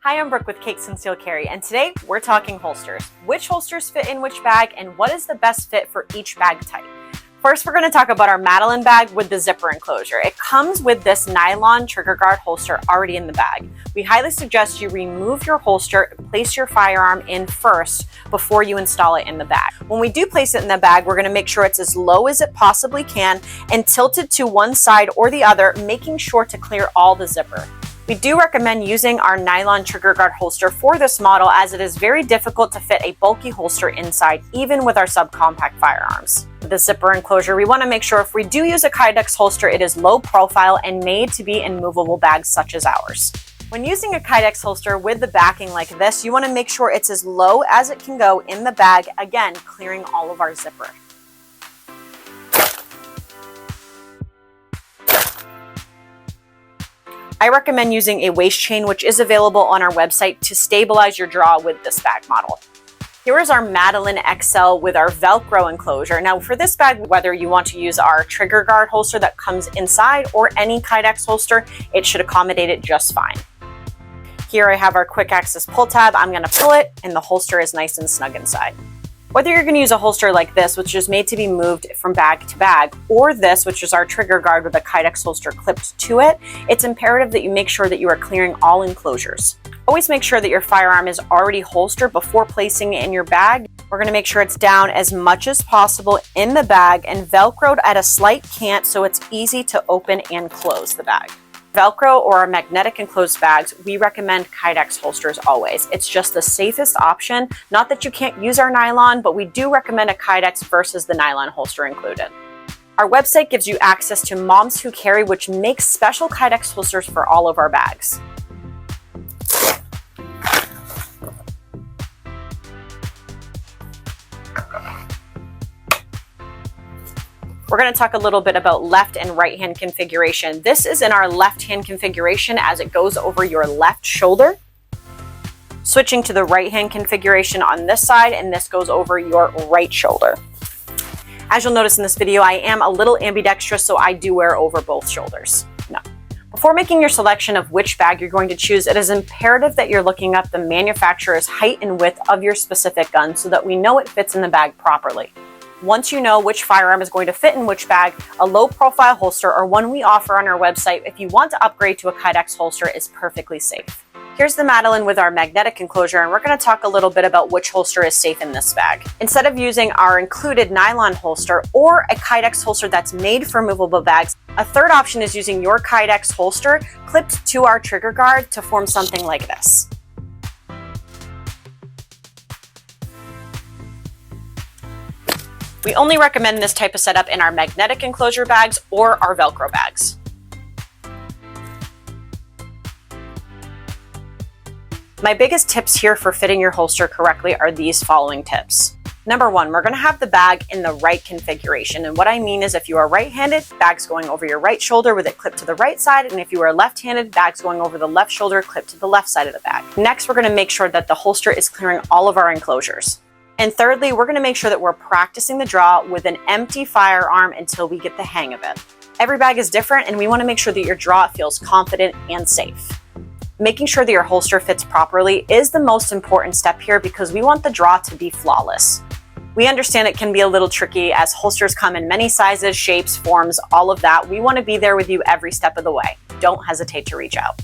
Hi, I'm Brooke with Cakes Conceal Carry, and today we're talking holsters. Which holsters fit in which bag, and what is the best fit for each bag type? First, we're going to talk about our Madeline bag with the zipper enclosure. It comes with this nylon trigger guard holster already in the bag. We highly suggest you remove your holster and place your firearm in first before you install it in the bag. When we do place it in the bag, we're going to make sure it's as low as it possibly can and tilted to one side or the other, making sure to clear all the zipper. We do recommend using our nylon trigger guard holster for this model, as it is very difficult to fit a bulky holster inside, even with our subcompact firearms. With the zipper enclosure, we want to make sure if we do use a Kydex holster, it is low profile and made to be in movable bags such as ours. When using a Kydex holster with the backing like this, you want to make sure it's as low as it can go in the bag, again, clearing all of our zipper. I recommend using a waist chain, which is available on our website, to stabilize your draw with this bag model. Here is our Madeline XL with our Velcro enclosure. Now for this bag, whether you want to use our trigger guard holster that comes inside or any Kydex holster, it should accommodate it just fine. Here I have our quick access pull tab. I'm going to pull it and the holster is nice and snug inside. Whether you're going to use a holster like this, which is made to be moved from bag to bag, or this, which is our trigger guard with a Kydex holster clipped to it, it's imperative that you make sure that you are clearing all enclosures. Always make sure that your firearm is already holstered before placing it in your bag. We're going to make sure it's down as much as possible in the bag and Velcroed at a slight cant so it's easy to open and close the bag. Velcro or our magnetic enclosed bags, we recommend Kydex holsters always. It's just the safest option. Not that you can't use our nylon, but we do recommend a Kydex versus the nylon holster included. Our website gives you access to Moms Who Carry, which makes special Kydex holsters for all of our bags. We're going to talk a little bit about left and right hand configuration. This is in our left hand configuration as it goes over your left shoulder. Switching to the right hand configuration on this side, and this goes over your right shoulder. As you'll notice in this video, I am a little ambidextrous, so I do wear over both shoulders. Now, before making your selection of which bag you're going to choose, it is imperative that you're looking up the manufacturer's height and width of your specific gun so that we know it fits in the bag properly. Once you know which firearm is going to fit in which bag, a low profile holster or one we offer on our website, if you want to upgrade to a Kydex holster, is perfectly safe. Here's the Madeline with our magnetic enclosure, and we're going to talk a little bit about which holster is safe in this bag. Instead of using our included nylon holster or a Kydex holster that's made for movable bags, a third option is using your Kydex holster clipped to our trigger guard to form something like this. We only recommend this type of setup in our magnetic enclosure bags or our Velcro bags. My biggest tips here for fitting your holster correctly are these following tips. Number one, we're going to have the bag in the right configuration. And what I mean is if you are right-handed, bag's going over your right shoulder with it clipped to the right side. And if you are left-handed, bag's going over the left shoulder clipped to the left side of the bag. Next, we're going to make sure that the holster is clearing all of our enclosures. And thirdly, we're going to make sure that we're practicing the draw with an empty firearm until we get the hang of it. Every bag is different, and we want to make sure that your draw feels confident and safe. Making sure that your holster fits properly is the most important step here because we want the draw to be flawless. We understand it can be a little tricky as holsters come in many sizes, shapes, forms, all of that. We want to be there with you every step of the way. Don't hesitate to reach out.